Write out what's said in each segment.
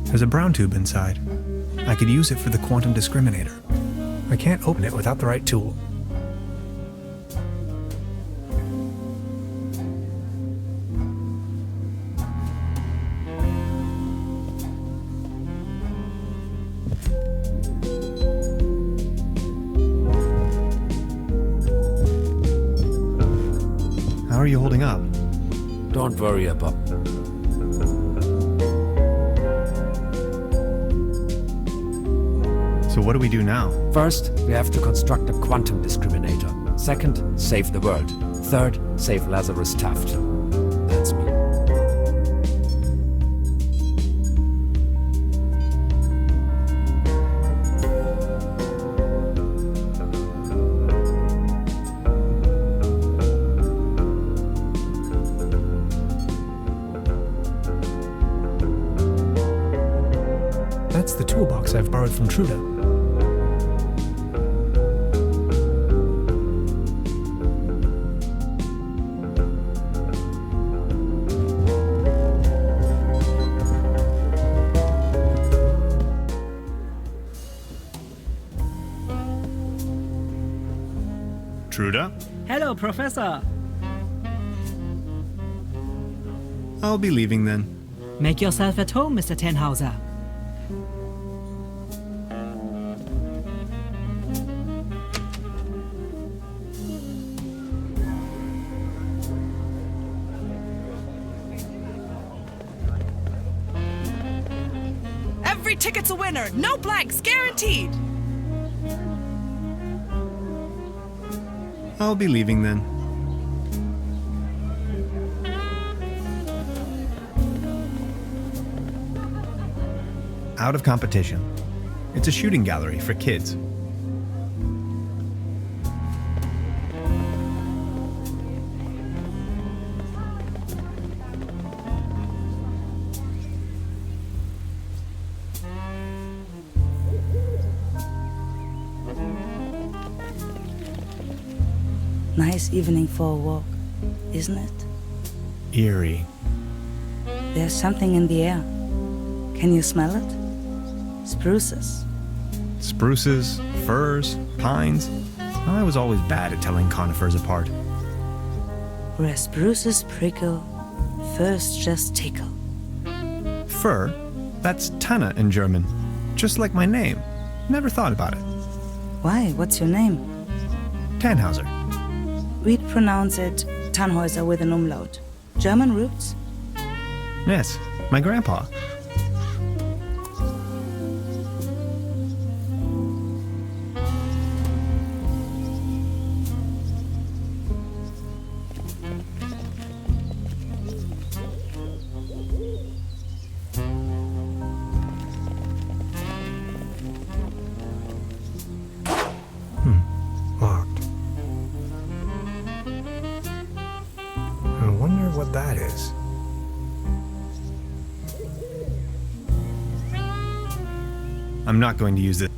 There's a brown tube inside. I could use it for the quantum discriminator. I can't open it without the right tool. How are you holding up? Don't worry about. So what do we do now? First, we have to construct a quantum discriminator. Second, save the world. Third, save Lazarus Taft. That's me. That's the toolbox I've borrowed from Trude. Trude? Hello, Professor. I'll be leaving then. Make yourself at home, Mr. Tannhauser. Every ticket's a winner. No blanks, guaranteed. I'll be leaving then. Out of competition. It's a shooting gallery for kids. Nice evening for a walk, isn't it? Eerie. There's something in the air. Can you smell it? Spruces. Spruces, firs, pines. I was always bad at telling conifers apart. Where spruces prickle, firs just tickle. Fir? That's Tanne in German. Just like my name. Never thought about it. Why? What's your name? Tannhauser. We'd pronounce it Tannhauser with an umlaut. German roots? Yes, my grandpa. Locked. I wonder what that is. I'm not going to use this.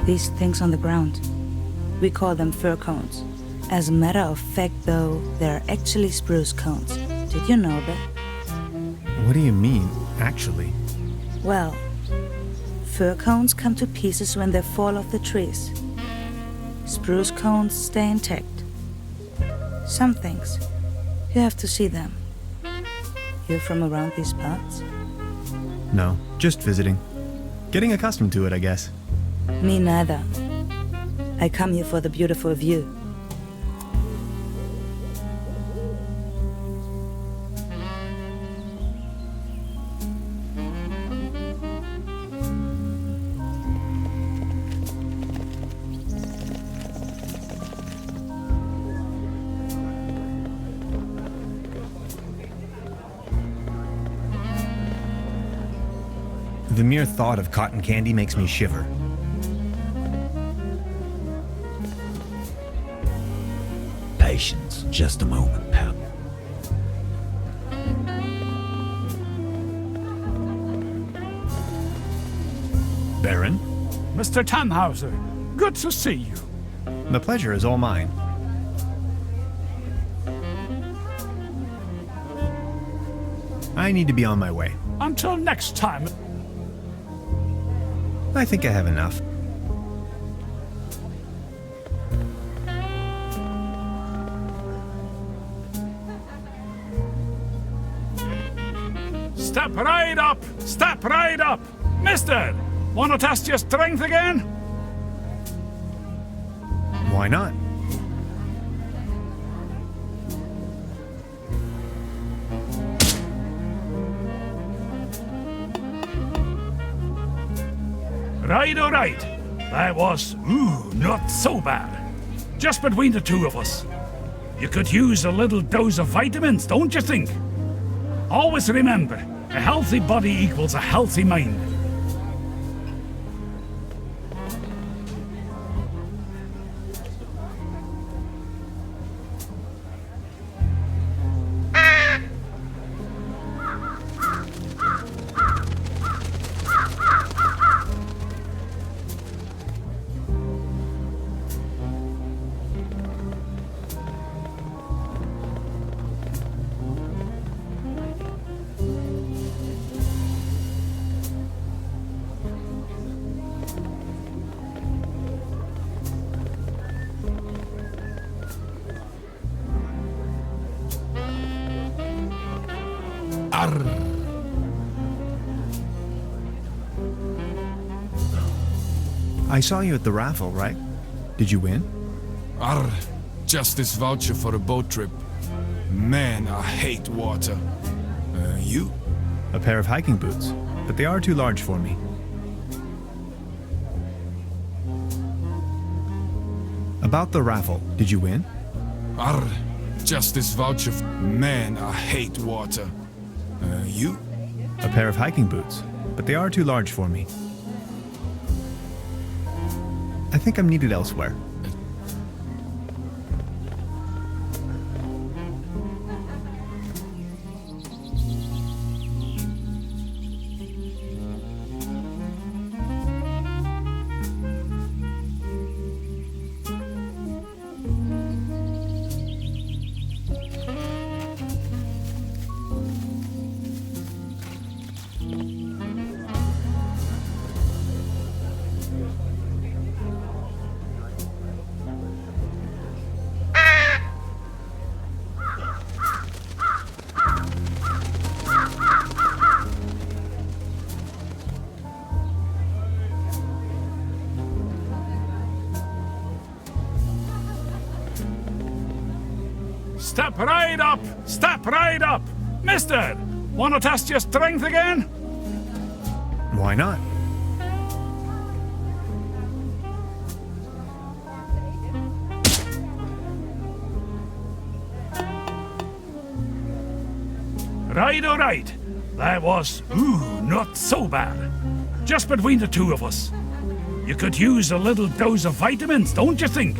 These things on the ground. We call them fir cones. As a matter of fact, though, they're actually spruce cones. Did you know that? What do you mean, actually? Well, fir cones come to pieces when they fall off the trees. Spruce cones stay intact. Some things, you have to see them. You're from around these parts? No, just visiting. Getting accustomed to it, I guess. Me neither. I come here for the beautiful view. The mere thought of cotton candy makes me shiver. Patience, just a moment, pal. Baron, Mr. Tannhauser, good to see you. the pleasure is all mine. I need to be on my way. Until next time. I think I have enough. Step right up! Step right up! Mister, wanna test your strength again? Why not? Right, all right. That was, not so bad. Just between the two of us. You could use a little dose of vitamins, don't you think? Always remember, a healthy body equals a healthy mind. I saw you at the raffle, right? Did you win? Just this voucher for a boat trip. Man, I hate water. You? A pair of hiking boots, but they are too large for me. About the raffle, did you win? Just this voucher. Man, I hate water. You? A pair of hiking boots, but they are too large for me. I think I'm needed elsewhere. Step right up! Step right up! Mister, wanna test your strength again? Why not? Right, all right. That was, not so bad. Just between the two of us. You could use a little dose of vitamins, don't you think?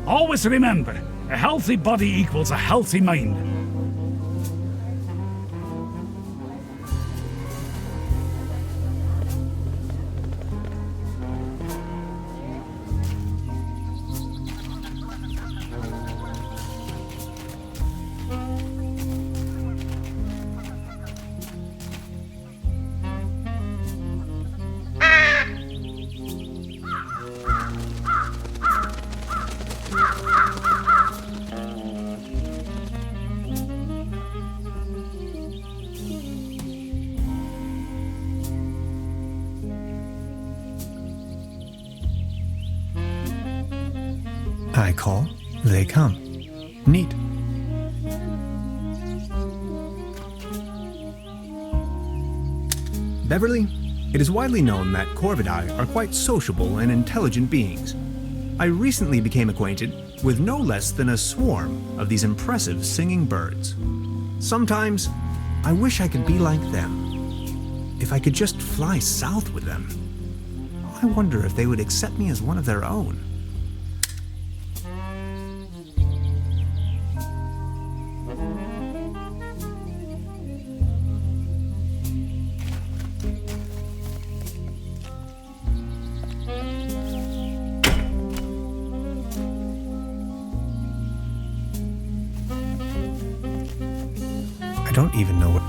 Always remember, a healthy body equals a healthy mind. I call, they come. Neat. Beverly, it is widely known that Corvidae are quite sociable and intelligent beings. I recently became acquainted with no less than a swarm of these impressive singing birds. Sometimes, I wish I could be like them. If I could just fly south with them. I wonder if they would accept me as one of their own. I don't even know what...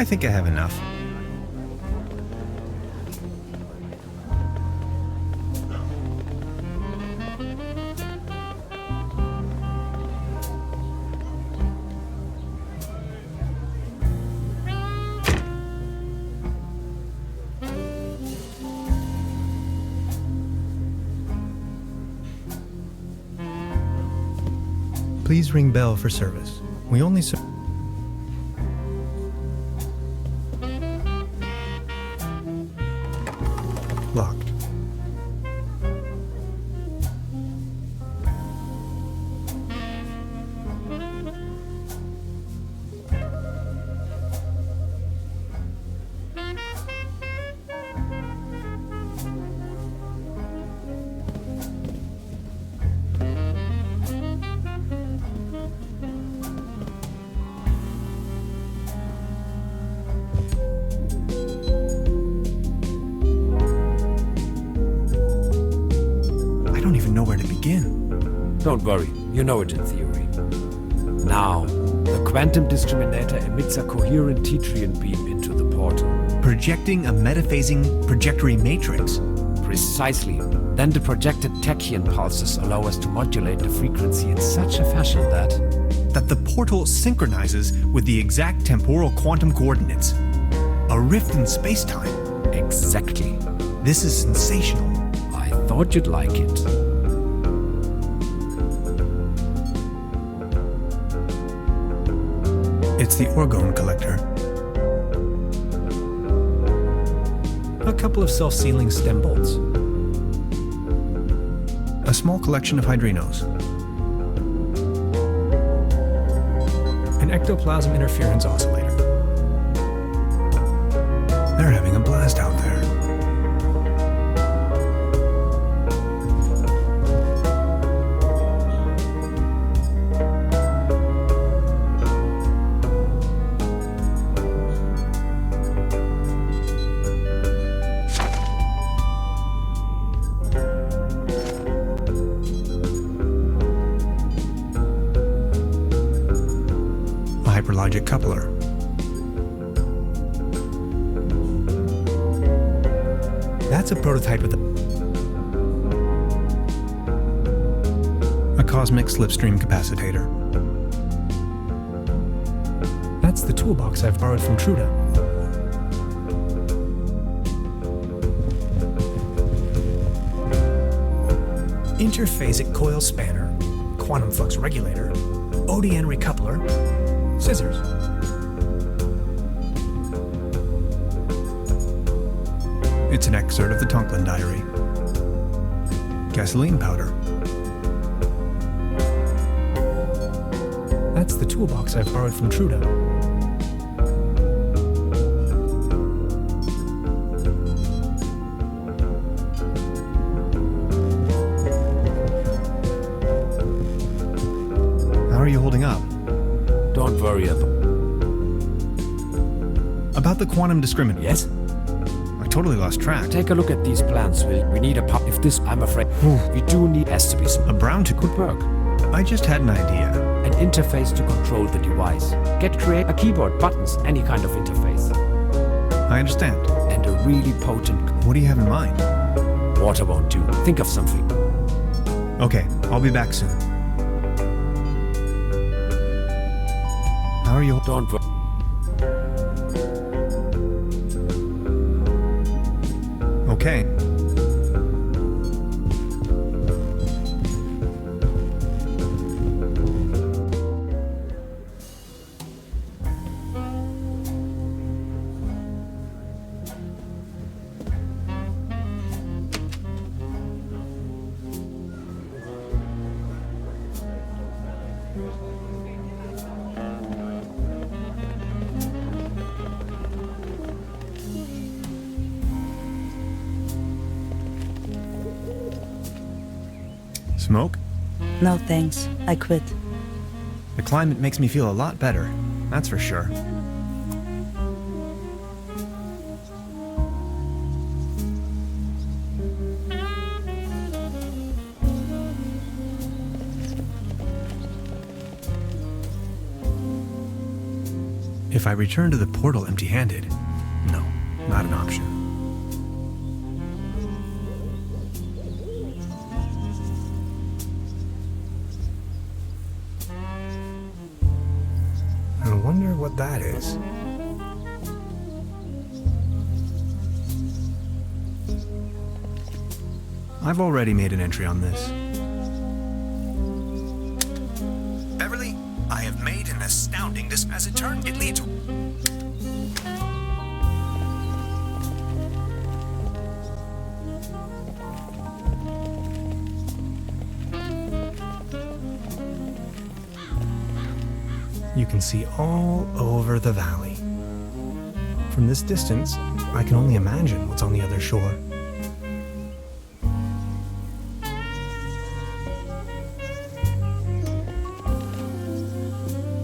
I think I have enough. Please ring bell for service. We only locked. Don't worry, you know it in theory. Now, the quantum discriminator emits a coherent Tetrian beam into the portal. Projecting a metaphasing trajectory matrix. Precisely. Then the projected tachyon pulses allow us to modulate the frequency in such a fashion that the portal synchronizes with the exact temporal quantum coordinates. A rift in space-time. Exactly. This is sensational. I thought you'd like it. It's the orgone collector. A couple of self-sealing stem bolts. A small collection of hydrinos. An ectoplasm interference oscillator. They're having a blast out there. Hyperlogic coupler. That's a prototype of a cosmic slipstream capacitator. That's the toolbox I've borrowed from Truda. Interphasic coil spanner, quantum flux regulator, ODN recoupler, scissors. It's an excerpt of the Tonklin diary. Gasoline powder. That's the toolbox I've borrowed from Truda. How are you holding up? Don't worry about the quantum discriminator. Yes? I totally lost track. Take a look at these plans, Will. We need a pop. If this, I'm afraid, we do need has to be some. A brown to Good work. I just had an idea. An interface to control the device. Create a keyboard, buttons, any kind of interface. I understand. And a really potent. What do you have in mind? Water won't do. Think of something. Okay, I'll be back soon. How are you? Don't worry. Okay. Smoke? No thanks, I quit. The climate makes me feel a lot better, that's for sure. If I return to the portal empty-handed, no, not an option. I wonder what that is. I've already made an entry on this. Beverly, I have made an astounding as it turned, it leads. You can see all over the valley. From this distance, I can only imagine what's on the other shore.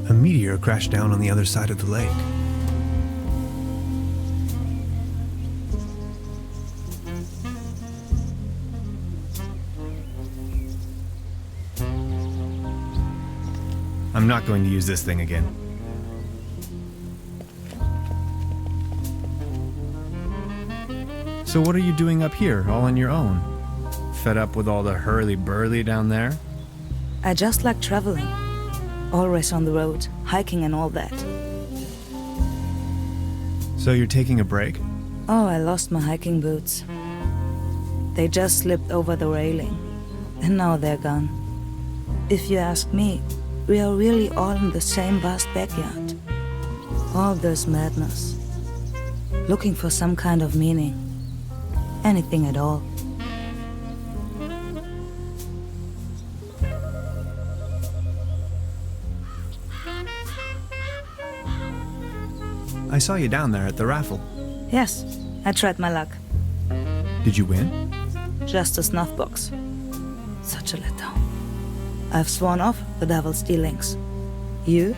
A meteor crashed down on the other side of the lake. I'm not going to use this thing again. So what are you doing up here, all on your own? Fed up with all the hurly-burly down there? I just like traveling. Always on the road, hiking and all that. So you're taking a break? Oh, I lost my hiking boots. They just slipped over the railing. And now they're gone. If you ask me, we are really all in the same vast backyard. All this madness. Looking for some kind of meaning. Anything at all. I saw you down there at the raffle. Yes, I tried my luck. Did you win? Just a snuff box. Such a letdown. I've sworn off the devil's dealings. You?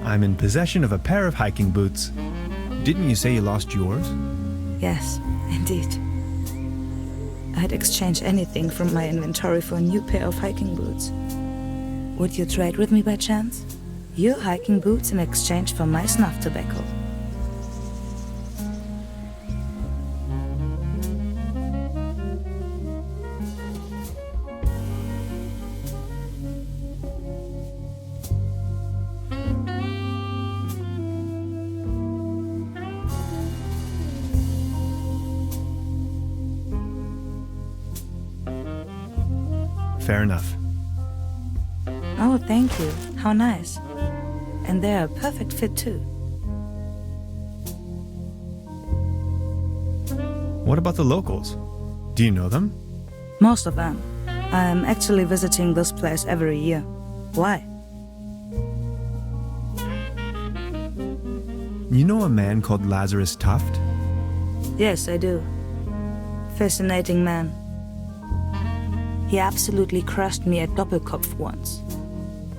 I'm in possession of a pair of hiking boots. Didn't you say you lost yours? Yes, indeed. I'd exchange anything from my inventory for a new pair of hiking boots. Would you trade with me by chance? Your hiking boots in exchange for my snuff tobacco. Fair enough. Oh, thank you. How nice. And they're a perfect fit too. What about the locals? Do you know them? Most of them. I'm actually visiting this place every year. Why? You know a man called Lazarus Tuft? Yes, I do. Fascinating man. He absolutely crushed me at Doppelkopf once.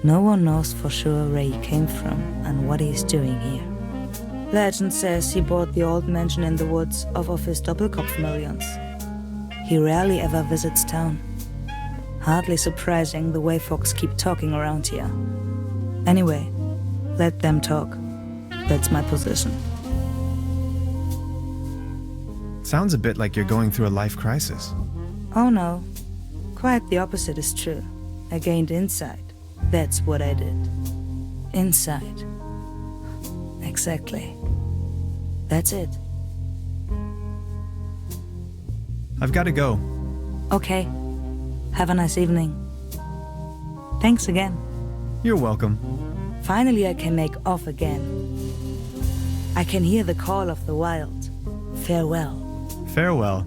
No one knows for sure where he came from and what he's doing here. Legend says he bought the old mansion in the woods off of his Doppelkopf millions. He rarely ever visits town. Hardly surprising the way folks keep talking around here. Anyway, let them talk. That's my position. Sounds a bit like you're going through a life crisis. Oh no. Quite the opposite is true. I gained insight. That's what I did. Insight. Exactly. That's it. I've got to go. Okay. Have a nice evening. Thanks again. You're welcome. Finally I can make off again. I can hear the call of the wild. Farewell. Farewell.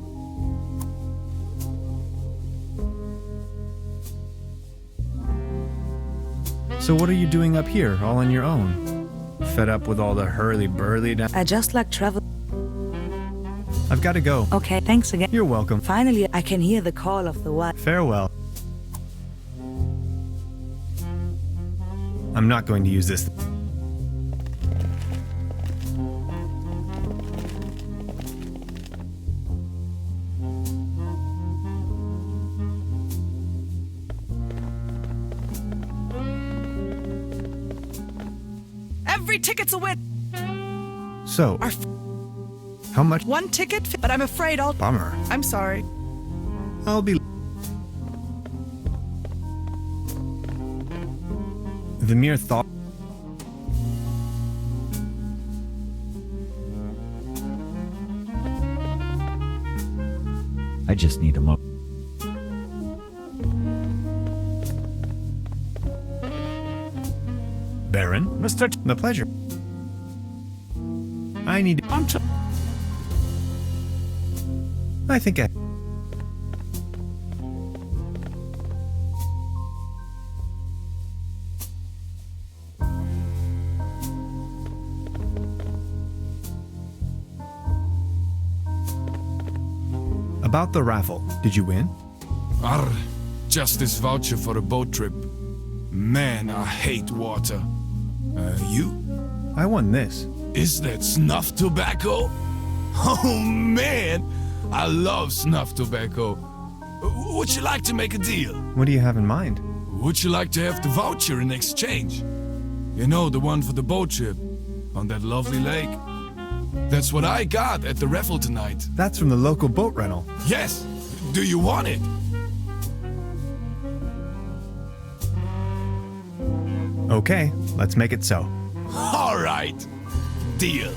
So what are you doing up here, all on your own? Fed up with all the hurly-burly down... I just like travel. I've got to go. Okay, thanks again. You're welcome. Finally, I can hear the call of the wild. Farewell. I'm not going to use this. Every ticket's a win. So, Our how much? one ticket, but I'm afraid I'll... Bummer. I'm sorry. I'll be... The mere thought... I just need a moment. Baron? Mr. The pleasure. I need... I think I... About the raffle, did you win? Arr, just this voucher for a boat trip. Man, I hate water. You? I won this. Is that snuff tobacco? Oh man, I love snuff tobacco. Would you like to make a deal? What do you have in mind? Would you like to have the voucher in exchange? You know, the one for the boat trip on that lovely lake. That's what I got at the raffle tonight. That's from the local boat rental. Yes. Do you want it? Okay, let's make it so. All right. Deal.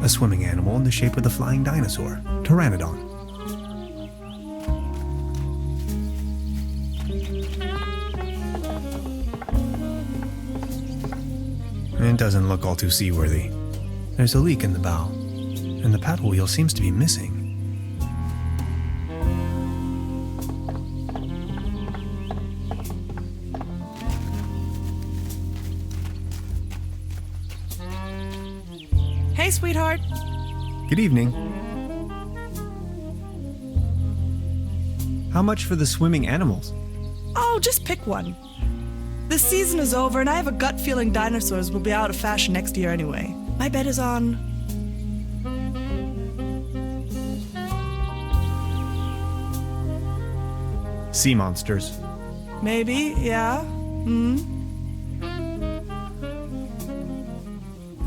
A swimming animal in the shape of the flying dinosaur, Pteranodon. It doesn't look all too seaworthy. There's a leak in the bow, and the paddle wheel seems to be missing. Hey, sweetheart. Good evening. How much for the swimming animals? Oh, just pick one. The season is over, and I have a gut feeling dinosaurs will be out of fashion next year anyway. My bet is on... Sea monsters. maybe, yeah.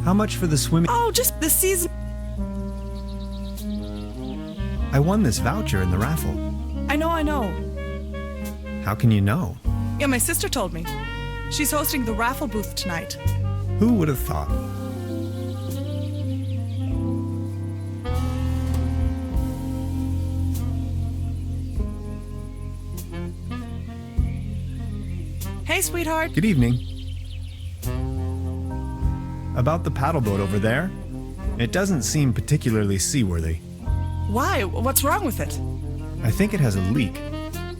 How much for the swimming? Oh, just the season... I won this voucher in the raffle. I know. How can you know? Yeah, my sister told me. She's hosting the raffle booth tonight. Who would have thought? Hey, sweetheart. Good evening. About the paddle boat over there? It doesn't seem particularly seaworthy. Why? What's wrong with it? I think it has a leak.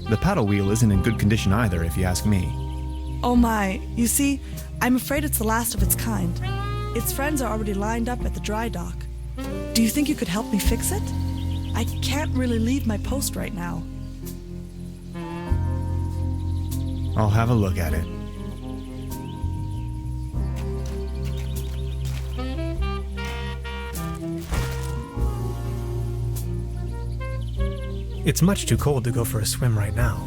The paddle wheel isn't in good condition either, if you ask me. Oh my. You see, I'm afraid it's the last of its kind. Its friends are already lined up at the dry dock. Do you think you could help me fix it? I can't really leave my post right now. I'll have a look at it. It's much too cold to go for a swim right now.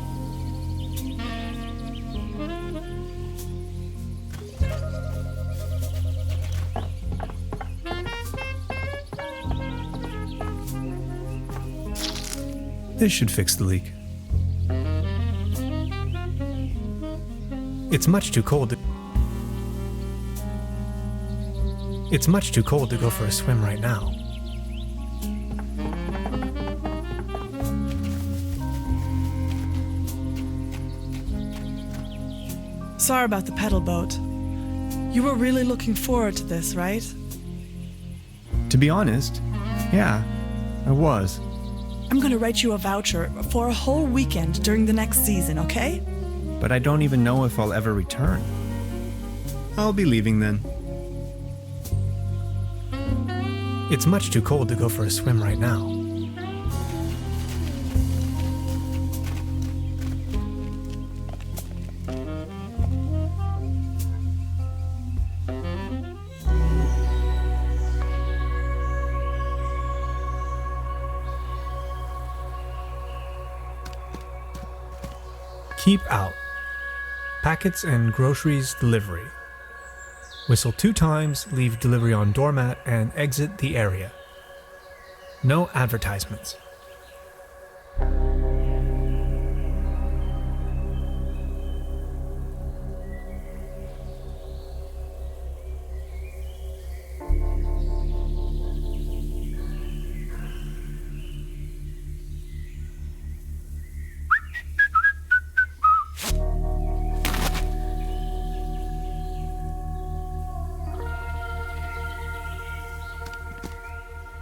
This should fix the leak. It's much too cold to... It's much too cold to go for a swim right now. Sorry about the pedal boat. You were really looking forward to this, right? To be honest, yeah, I was. I'm gonna write you a voucher for a whole weekend during the next season, okay? But I don't even know if I'll ever return. I'll be leaving then. It's much too cold to go for a swim right now. Keep out. Packets and groceries delivery. Whistle 2 times, leave delivery on doormat, and exit the area. No advertisements.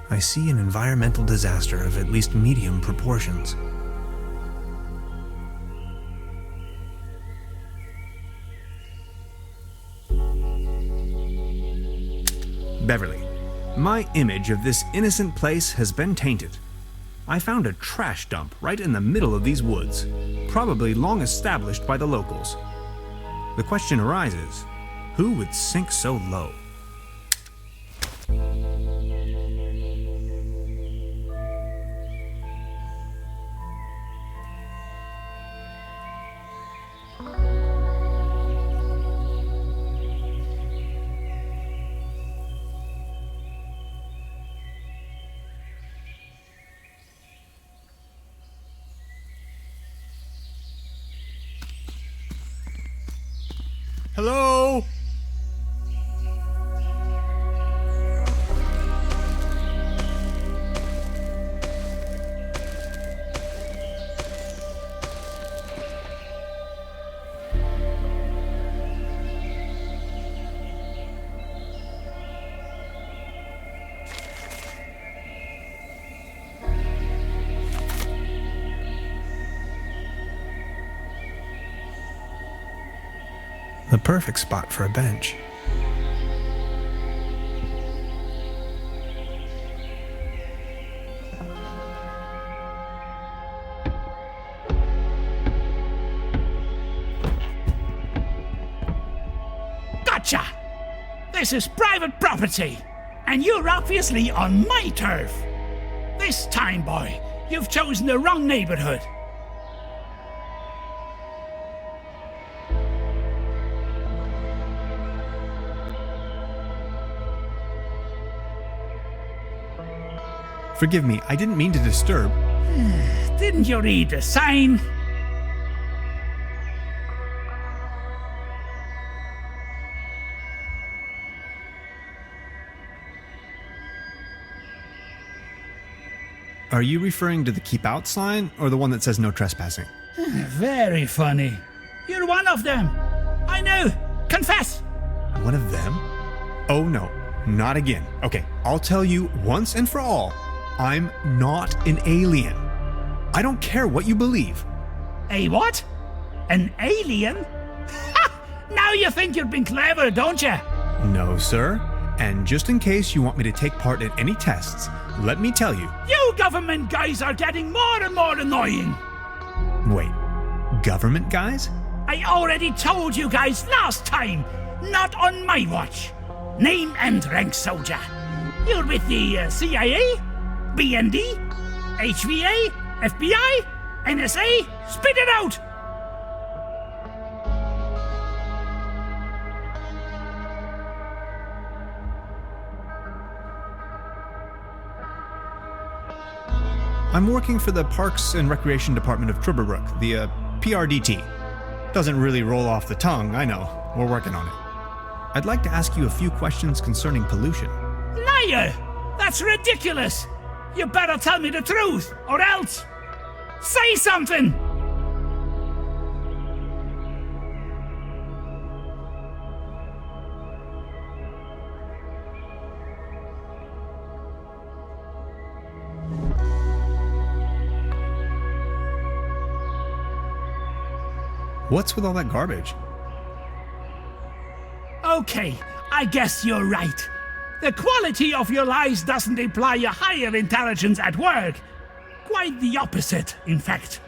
I see an environmental disaster of at least medium proportions. Beverly, my image of this innocent place has been tainted. I found a trash dump right in the middle of these woods, probably long established by the locals. The question arises, who would sink so low? Hello? The perfect spot for a bench. Gotcha! This is private property, and you're obviously on my turf. This time, boy, you've chosen the wrong neighborhood. Forgive me, I didn't mean to disturb. Didn't you read the sign? Are you referring to the keep out sign or the one that says no trespassing? Very funny. You're one of them. I know. Confess. One of them? Oh no, not again. Okay, I'll tell you once and for all. I'm not an alien. I don't care what you believe. A what? An alien? Ha! Now you think you've been clever, don't you? No, sir. And just in case you want me to take part in any tests, let me tell you. You government guys are getting more and more annoying. Wait, government guys? I already told you guys last time. Not on my watch. Name and rank, soldier. You're with the CIA? BND, HVA, FBI, NSA, spit it out! I'm working for the Parks and Recreation Department of Trüberbrook, the PRDT. Doesn't really roll off the tongue, I know. We're working on it. I'd like to ask you a few questions concerning pollution. Liar! That's ridiculous! You better tell me the truth, or else! Say something! What's with all that garbage? Okay, I guess you're right. The quality of your lies doesn't imply a higher intelligence at work. Quite the opposite, in fact.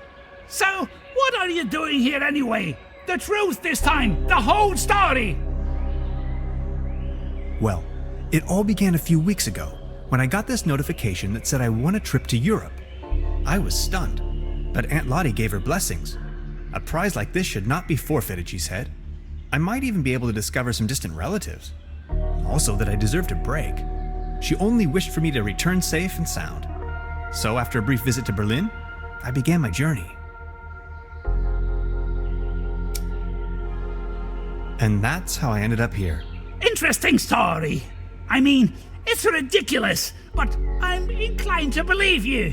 So, what are you doing here anyway? The truth this time, the whole story! Well, it all began a few weeks ago when I got this notification that said I won a trip to Europe. I was stunned, but Aunt Lottie gave her blessings. A prize like this should not be forfeited, she said. I might even be able to discover some distant relatives. Also that I deserved a break. She only wished for me to return safe and sound. So after a brief visit to Berlin, I began my journey. And that's how I ended up here. Interesting story. I mean, it's ridiculous, but I'm inclined to believe you.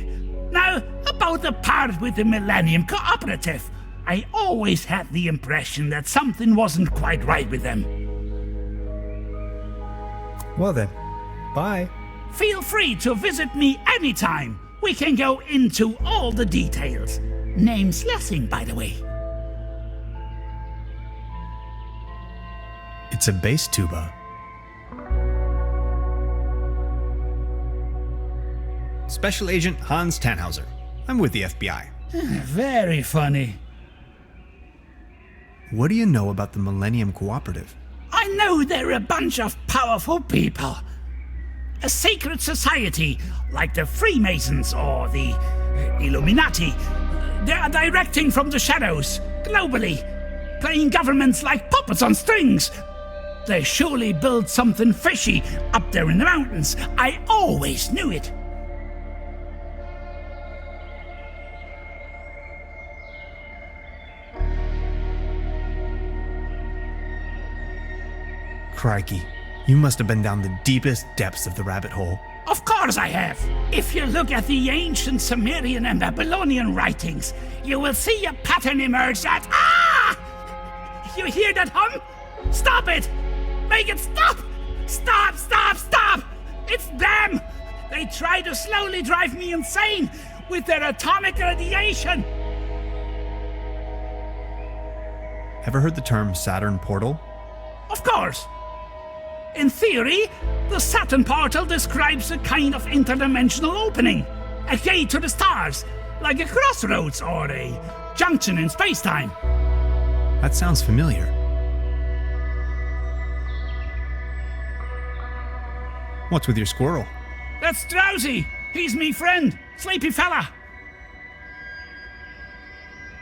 Now, about the part with the Millennium Cooperative. I always had the impression that something wasn't quite right with them. Well then, bye. Feel free to visit me anytime. We can go into all the details. Name's Lessing, by the way. It's a bass tuba. Special Agent Hans Tannhauser. I'm with the FBI. Very funny. What do you know about the Millennium Cooperative? I know they're a bunch of powerful people. A secret society, like the Freemasons or the Illuminati. They are directing from the shadows, globally, playing governments like puppets on strings. They surely built something fishy up there in the mountains. I always knew it. Crikey, you must have been down the deepest depths of the rabbit hole. Of course I have. If you look at the ancient Sumerian and Babylonian writings, you will see a pattern emerge that... Ah! You hear that hum? Stop it! Make it stop! Stop, stop, stop! It's them! They try to slowly drive me insane with their atomic radiation! Ever heard the term Saturn portal? Of course! In theory, the Saturn portal describes a kind of interdimensional opening, a gate to the stars, like a crossroads or a junction in space-time. That sounds familiar. What's with your squirrel? That's Drowsy. He's me friend, sleepy fella.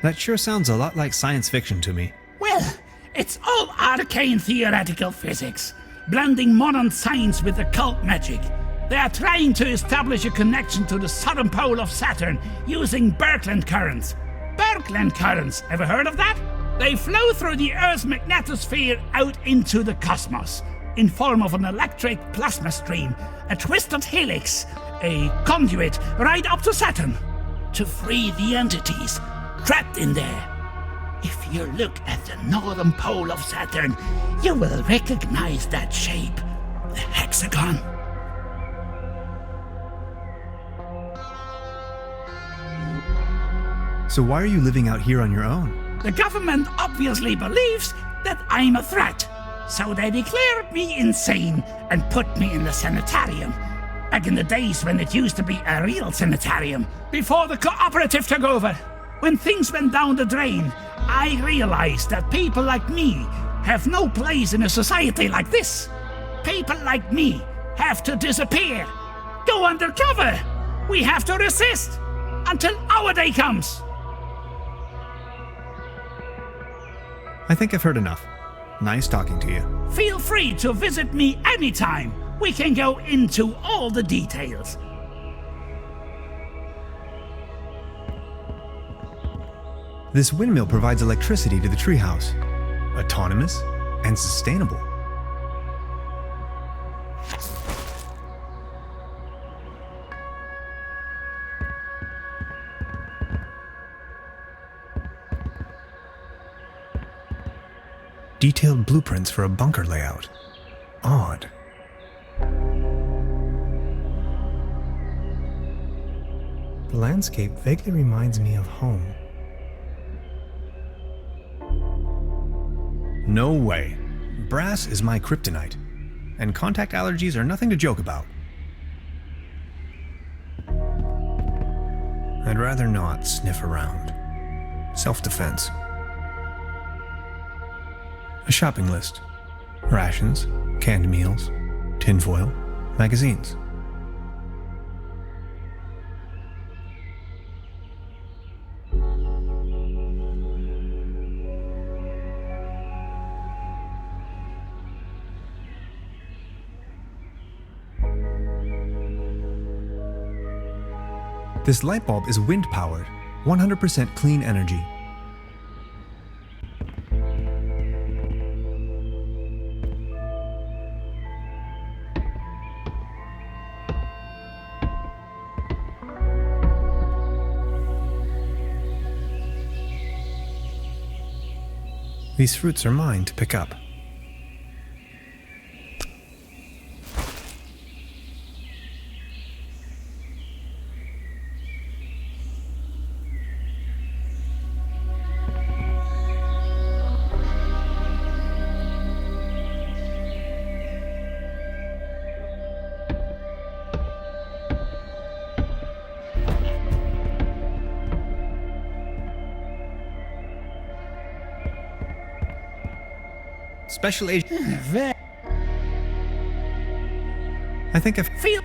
That sure sounds a lot like science fiction to me. Well, it's all arcane theoretical physics, blending modern science with occult magic. They are trying to establish a connection to the southern pole of Saturn using Birkeland currents. Birkeland currents, ever heard of that? They flow through the Earth's magnetosphere out into the cosmos, in form of an electric plasma stream, a twisted helix, a conduit right up to Saturn, to free the entities trapped in there. If you look at the northern pole of Saturn, you will recognize that shape, the hexagon. So why are you living out here on your own? The government obviously believes that I'm a threat, so they declared me insane and put me in the sanitarium. Back in the days when it used to be a real sanitarium, before the cooperative took over. When things went down the drain, I realized that people like me have no place in a society like this. People like me have to disappear, go undercover. We have to resist until our day comes. I think I've heard enough. Nice talking to you. Feel free to visit me anytime. We can go into all the details. This windmill provides electricity to the treehouse. Autonomous and sustainable. Detailed blueprints for a bunker layout. Odd. The landscape vaguely reminds me of home. No way. Brass is my kryptonite, and contact allergies are nothing to joke about. I'd rather not sniff around. Self-defense. A shopping list. Rations, canned meals, tinfoil, magazines. This light bulb is wind-powered, 100% clean energy. These fruits are mine to pick up. Special agent. I think I feel.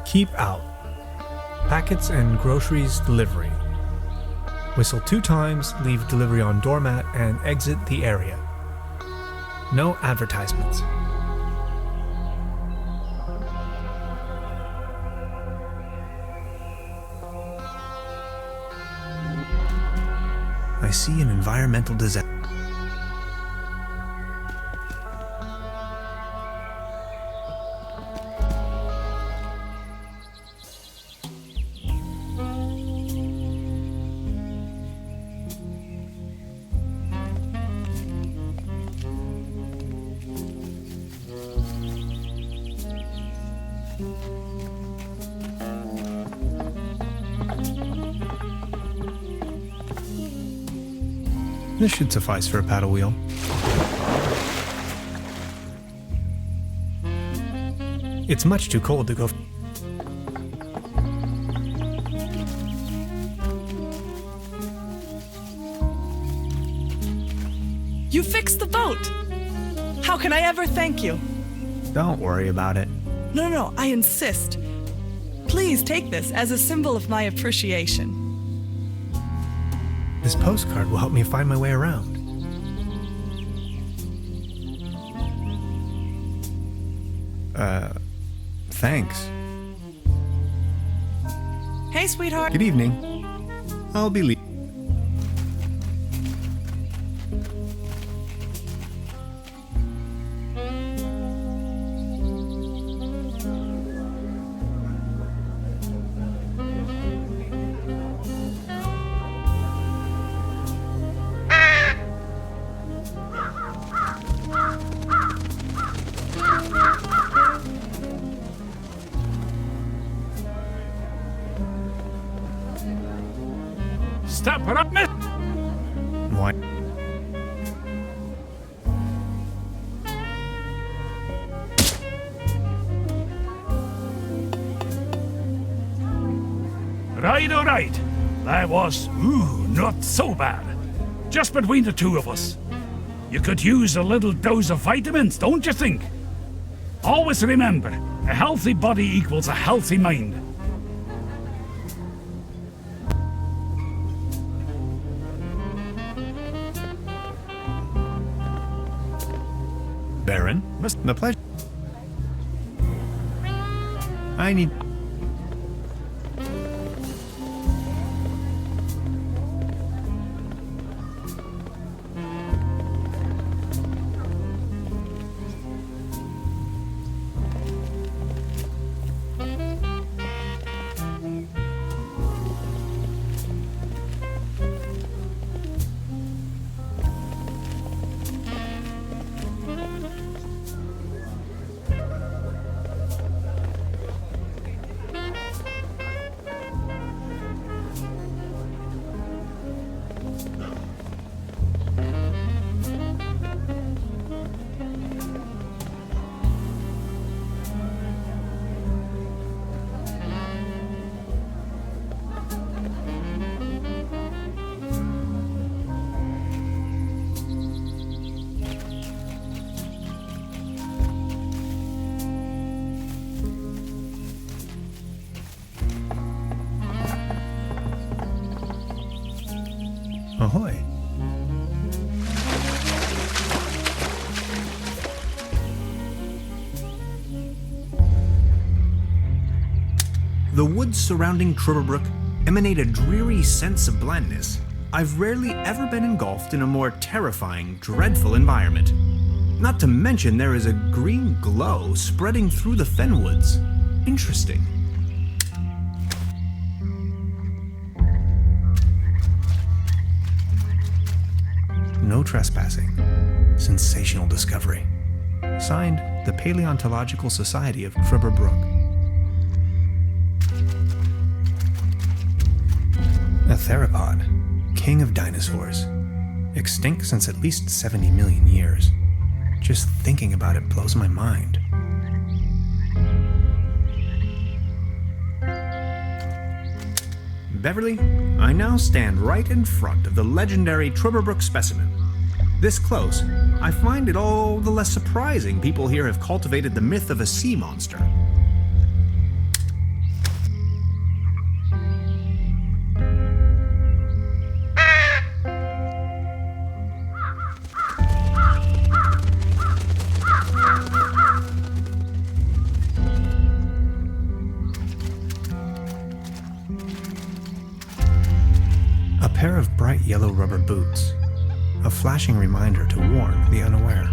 Keep out. Packets and groceries delivery. Whistle 2 times, leave delivery on doormat, and exit the area. No advertisements. I see an environmental disaster. This should suffice for a paddle wheel. It's much too cold to go. You fixed the boat! How can I ever thank you? Don't worry about it. No, I insist. Please take this as a symbol of my appreciation. This postcard will help me find my way around. Thanks. Hey, sweetheart. Good evening. I'll be leaving. Step her up, miss. Why? Right, all right. That was, not so bad. Just between the two of us. You could use a little dose of vitamins, don't you think? Always remember, a healthy body equals a healthy mind. Baron, the pleasure. I need... Ahoy. The woods surrounding Trüberbrook emanate a dreary sense of blandness. I've rarely ever been engulfed in a more terrifying, dreadful environment. Not to mention there is a green glow spreading through the fenwoods. Interesting. No trespassing. Sensational discovery. Signed, the Paleontological Society of Trüberbrook. A theropod, king of dinosaurs. Extinct since at least 70 million years. Just thinking about it blows my mind. Beverly, I now stand right in front of the legendary Trüberbrook specimen. This close, I find it all the less surprising people here have cultivated the myth of a sea monster. A pair of bright yellow rubber boots. A flashing reminder to warn the unaware.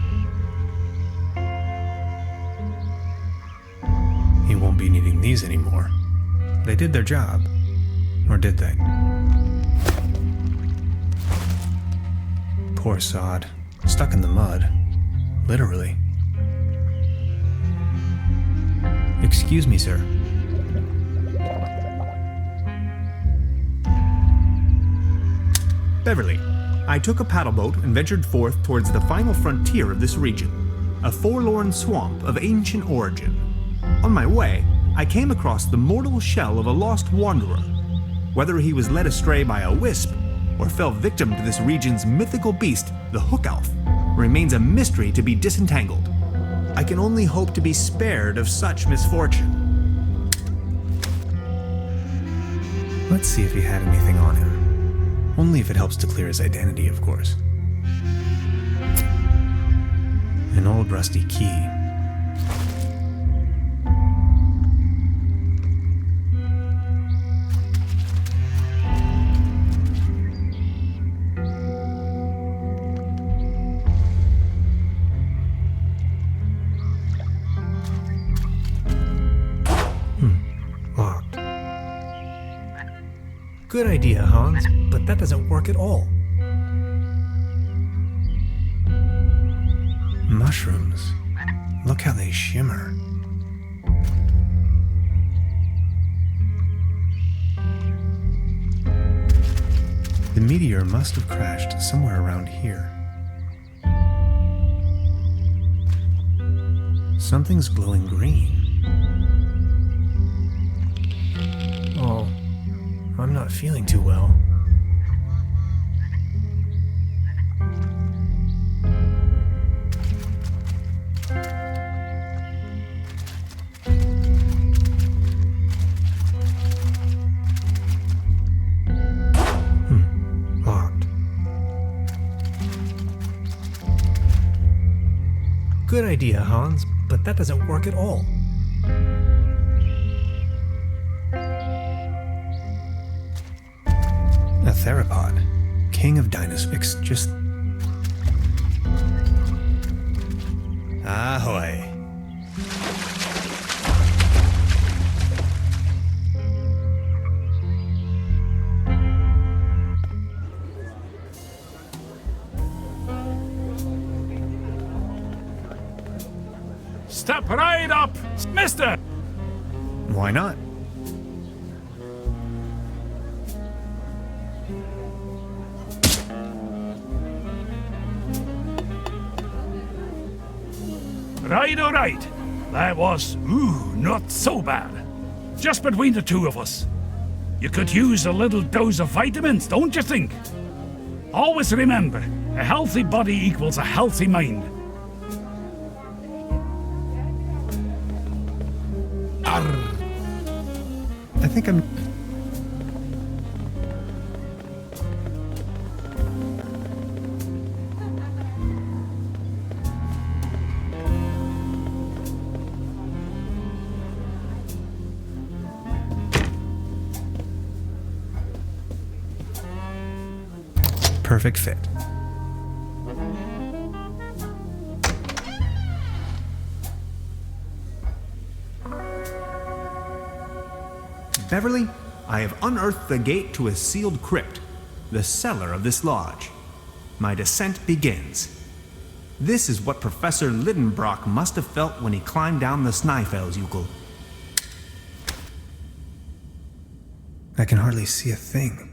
He won't be needing these anymore. They did their job. Or did they? Poor sod. Stuck in the mud. Literally. Excuse me, sir. Beverly, I took a paddle boat and ventured forth towards the final frontier of this region, a forlorn swamp of ancient origin. On my way, I came across the mortal shell of a lost wanderer. Whether he was led astray by a wisp or fell victim to this region's mythical beast, the hook elf, remains a mystery to be disentangled. I can only hope to be spared of such misfortune. Let's see if he had anything on him. Only if it helps to clear his identity, of course. An old rusty key. Locked. Good idea, Hans, but that doesn't work at all. Mushrooms. Look how they shimmer. The meteor must have crashed somewhere around here. Something's glowing green. Oh, I'm not feeling too well. Locked. Good idea, Hans, but that doesn't work at all. A theropod. King of dinosaurs. Just... Ahoy. Step right up, mister! Why not? All right. That was, not so bad. Just between the two of us. You could use a little dose of vitamins, don't you think? Always remember, a healthy body equals a healthy mind. I think I'm... Perfect fit. Beverly, I have unearthed the gate to a sealed crypt, the cellar of this lodge. My descent begins. This is what Professor Lidenbrock must have felt when he climbed down the Snæfellsjökull. I can hardly see a thing.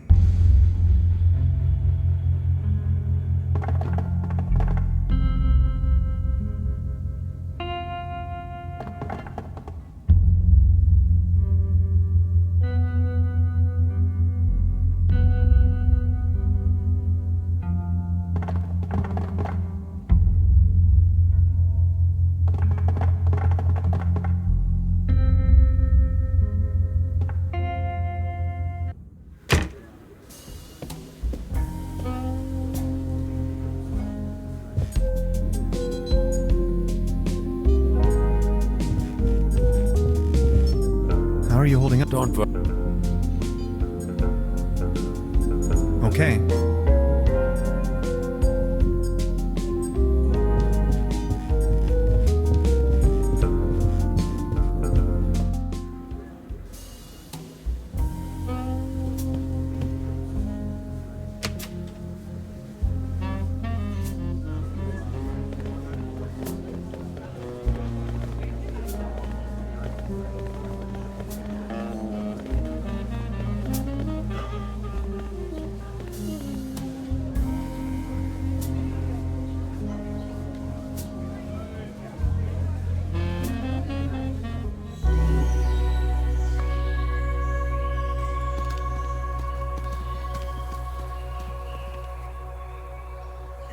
How are you holding up? Don't worry. Okay.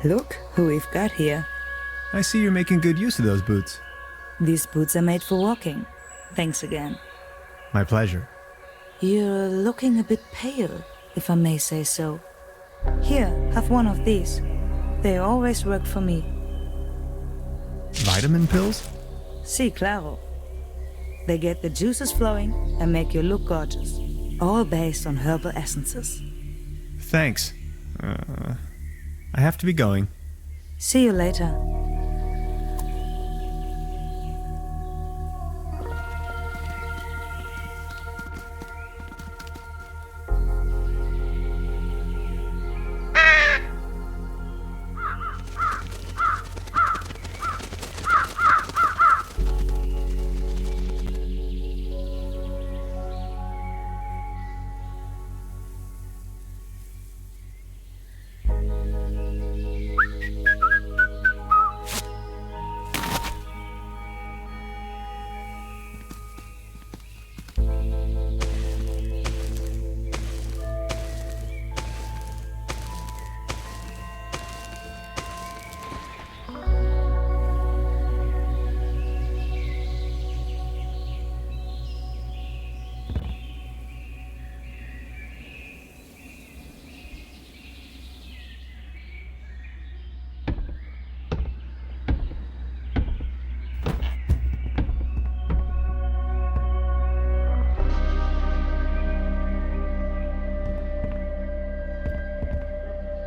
Look who we've got here. I see you're making good use of those boots. These boots are made for walking. Thanks again. My pleasure. You're looking a bit pale, if I may say so. Here, have one of these. They always work for me. Vitamin pills? Si, claro. They get the juices flowing and make you look gorgeous. All based on herbal essences. Thanks. I have to be going. See you later.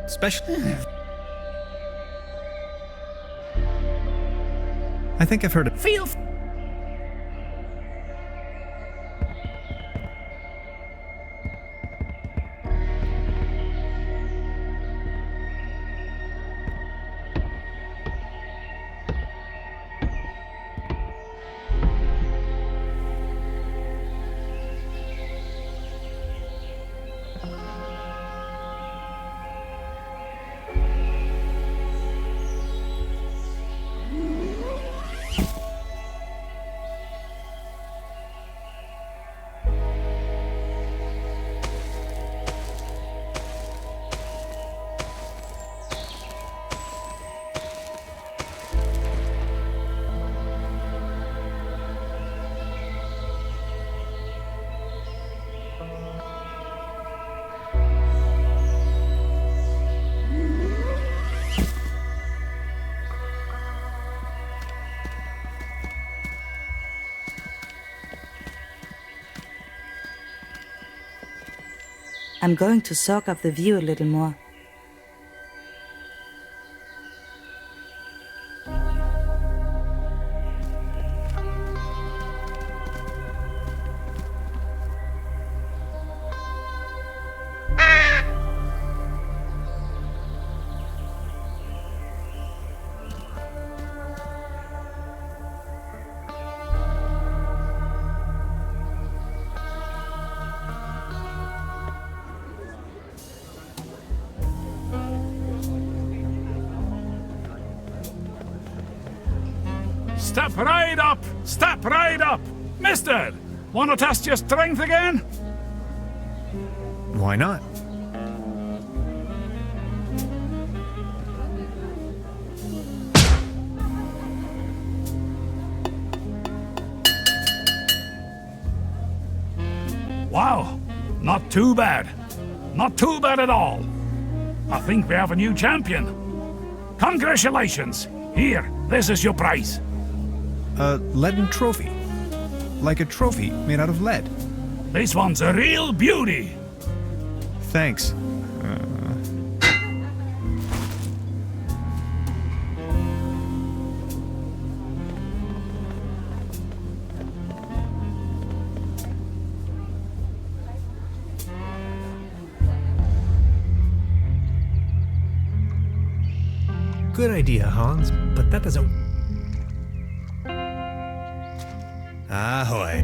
especially... I think I've heard of... Feel I'm going to soak up the view a little more. Step right up! Step right up! Mister, wanna test your strength again? Why not? Wow, not too bad. Not too bad at all. I think we have a new champion. Congratulations! Here, this is your prize. A leaden trophy. Like a trophy made out of lead. This one's a real beauty. Thanks. Good idea, Hans, but that doesn't... Ahoy.